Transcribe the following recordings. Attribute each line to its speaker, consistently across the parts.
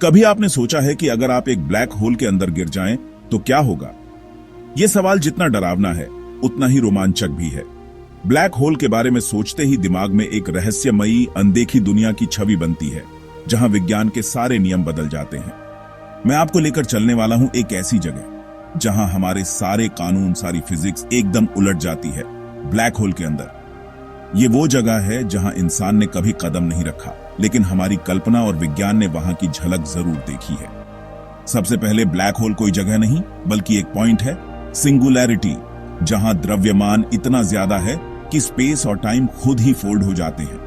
Speaker 1: कभी आपने सोचा है कि अगर आप एक ब्लैक होल के अंदर गिर जाएं तो क्या होगा? यह सवाल जितना डरावना है उतना ही रोमांचक भी है। ब्लैक होल के बारे में सोचते ही दिमाग में एक रहस्यमयी अनदेखी दुनिया की छवि बनती है जहां विज्ञान के सारे नियम बदल जाते हैं। मैं आपको लेकर चलने वाला हूं एक ऐसी जगह जहां हमारे सारे कानून, सारी फिजिक्स एकदम उलट जाती है। ब्लैक होल के अंदर ये वो जगह है जहां इंसान ने कभी कदम नहीं रखा, लेकिन हमारी कल्पना और विज्ञान ने वहां की झलक जरूर देखी है। सबसे पहले ब्लैक होल कोई जगह नहीं बल्कि एक पॉइंट है, सिंगुलैरिटी, जहां द्रव्यमान इतना ज्यादा है कि स्पेस और टाइम खुद ही फोल्ड हो जाते हैं।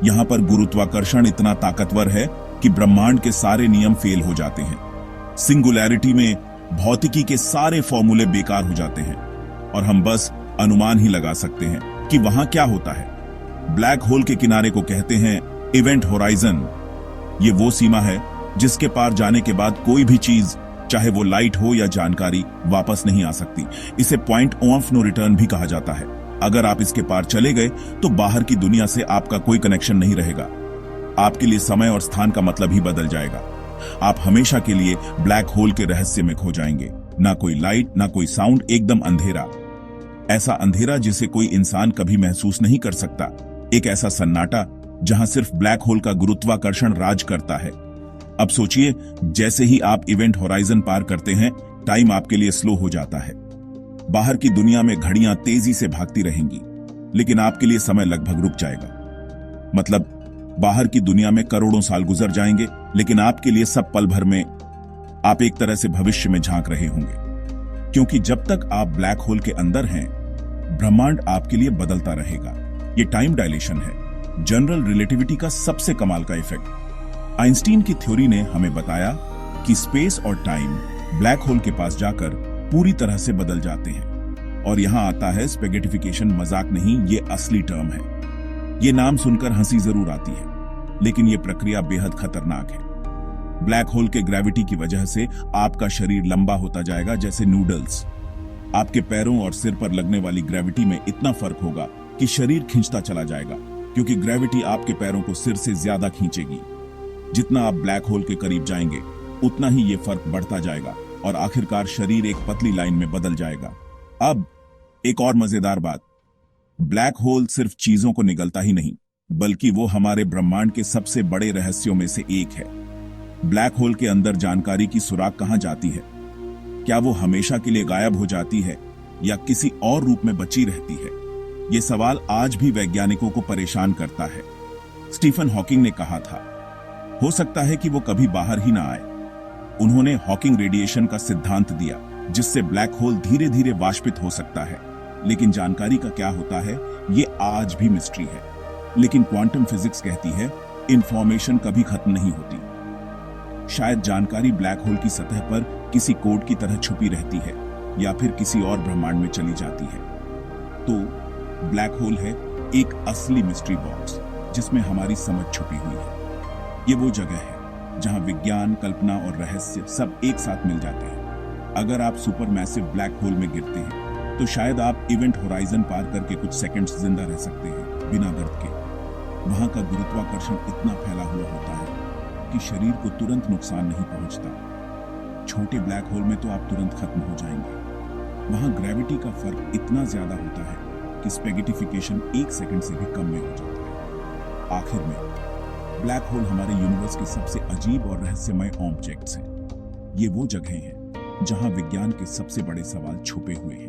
Speaker 1: यहां पर गुरुत्वाकर्षण इतना ताकतवर है कि ब्रह्मांड के सारे नियम फेल हो जाते हैं। सिंगुलैरिटी में भौतिकी के सारे फॉर्मूले बेकार हो जाते हैं और हम बस अनुमान ही लगा सकते हैं कि वहां क्या होता है। ब्लैक होल के किनारे को कहते हैं इवेंट होराइजन। ये वो सीमा है जिसके पार जाने के बाद कोई भी चीज, चाहे वो लाइट हो या जानकारी, वापस नहीं आ सकती। इसे पॉइंट ऑफ नो रिटर्न भी कहा जाता है। अगर आप इसके पार चले गए तो बाहर की दुनिया से आपका कोई कनेक्शन नहीं रहेगा। आपके लिए समय और स्थान का मतलब ही बदल जाएगा। आप हमेशा के लिए ब्लैक होल के रहस्य में खो जाएंगे। ना कोई लाइट, ना कोई साउंड, एकदम अंधेरा। ऐसा अंधेरा जिसे कोई इंसान कभी महसूस नहीं कर सकता। एक ऐसा सन्नाटा जहां सिर्फ ब्लैक होल का गुरुत्वाकर्षण राज करता है। अब सोचिए, जैसे ही आप इवेंट होराइजन पार करते हैं, टाइम आपके लिए स्लो हो जाता है। बाहर की दुनिया में घड़ियां तेजी से भागती रहेंगी, लेकिन आपके लिए समय लगभग रुक जाएगा। मतलब बाहर की दुनिया में करोड़ों साल गुजर जाएंगे, लेकिन आपके लिए सब पल भर में आप एक तरह से भविष्य में झांक रहे होंगे। क्योंकि जब तक आप ब्लैक होल के अंदर हैं, ब्रह्मांड आपके लिए बदलता रहेगा। ये टाइम डायलेशन है, जनरल रिलेटिविटी का सबसे कमाल का इफेक्ट। आइंस्टीन की थ्योरी ने हमें बताया कि स्पेस और टाइम ब्लैक होल के पास जाकर पूरी तरह से बदल जाते हैं। और यहां आता है स्पेगेटिफिकेशन। मजाक नहीं, ये असली टर्म है। ये नाम सुनकर हंसी जरूर आती है, लेकिन ये प्रक्रिया बेहद खतरनाक है। ब्लैक होल के ग्रेविटी की वजह से आपका शरीर लंबा होता जाएगा जैसे नूडल्स। आपके पैरों और सिर पर लगने वाली ग्रेविटी में इतना फर्क होगा कि शरीर खींचता चला जाएगा, क्योंकि ग्रेविटी आपके पैरों को सिर से ज्यादा खींचेगी। जितना आप ब्लैक होल के करीब जाएंगे, उतना ही ये फर्क बढ़ता जाएगा और आखिरकार शरीर एक पतली लाइन में बदल जाएगा। अब एक और मजेदार बात, ब्लैक होल सिर्फ चीजों को निगलता ही नहीं, बल्कि वो हमारे ब्रह्मांड के सबसे बड़े रहस्यों में से एक है। ब्लैक होल के अंदर जानकारी की सुराग कहां जाती है? क्या वो हमेशा के लिए गायब हो जाती है या किसी और रूप में बची रहती है? ये सवाल आज भी वैज्ञानिकों को परेशान करता है। स्टीफन हॉकिंग ने कहा था, हो सकता है कि वो कभी बाहर ही ना आए। उन्होंने हॉकिंग रेडिएशन का सिद्धांत दिया, जिससे ब्लैक होल धीरे धीरे वाष्पित हो सकता है। लेकिन जानकारी का क्या होता है, ये आज भी मिस्ट्री है। लेकिन क्वांटम फिजिक्स कहती है, इंफॉर्मेशन कभी खत्म नहीं होती। शायद जानकारी ब्लैक होल की सतह पर किसी कोड की तरह छुपी रहती है या फिर किसी और ब्रह्मांड में चली जाती है। तो ब्लैक होल है एक असली मिस्ट्री बॉक्स जिसमें हमारी समझ छुपी हुई है। ये वो जगह है जहां विज्ञान, कल्पना और रहस्य सब एक साथ मिल जाते हैं। अगर आप सुपर मैसिव ब्लैक होल में गिरते हैं तो शायद आप इवेंट होराइजन पार करके कुछ सेकंड्स जिंदा रह सकते हैं बिना दर्द के। वहां का गुरुत्वाकर्षण इतना फैला हुआ होता है कि शरीर को तुरंत नुकसान नहीं पहुंचता। छोटे ब्लैक होल में तो आप तुरंत खत्म हो जाएंगे। वहां ग्रेविटी का फर्क इतना ज्यादा होता है कि स्पेगेटिफिकेशन एक सेकंड से भी कम में हो जाता है। आखिर में ब्लैक होल हमारे यूनिवर्स के सबसे अजीब और रहस्यमय ऑब्जेक्ट्स हैं। ये वो जगह हैं जहां विज्ञान के सबसे बड़े सवाल छुपे हुए हैं,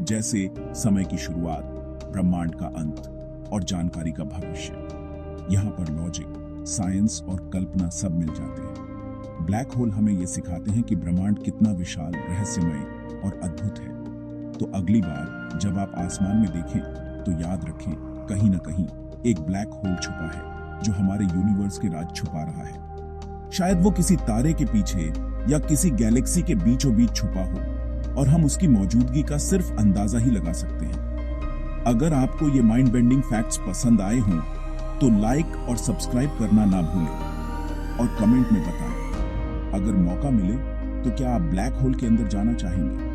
Speaker 1: जैसे समय की शुरुआत, ब्रह्मांड का अंत और जानकारी का भविष्य। यहाँ पर लॉजिक, साइंस और कल्पना सब मिल जाते हैं। ब्लैक होल हमें यह सिखाते हैं कि ब्रह्मांड कितना विशाल, रहस्यमय और अद्भुत है। तो अगली बार जब आप आसमान में देखें तो याद रखें, कहीं ना कहीं एक ब्लैक होल छुपा है जो हमारे यूनिवर्स के राज छुपा रहा है। शायद वो किसी तारे के पीछे या किसी गैलेक्सी के बीचों बीच छुपा हो और हम उसकी मौजूदगी का सिर्फ अंदाजा ही लगा सकते हैं। अगर आपको ये माइंड बेंडिंग फैक्ट्स पसंद आए हों तो लाइक और सब्सक्राइब करना ना भूलें और कमेंट में बताएं। अगर मौका मिले तो क्या आप ब्लैक होल के अंदर जाना चाहेंगे?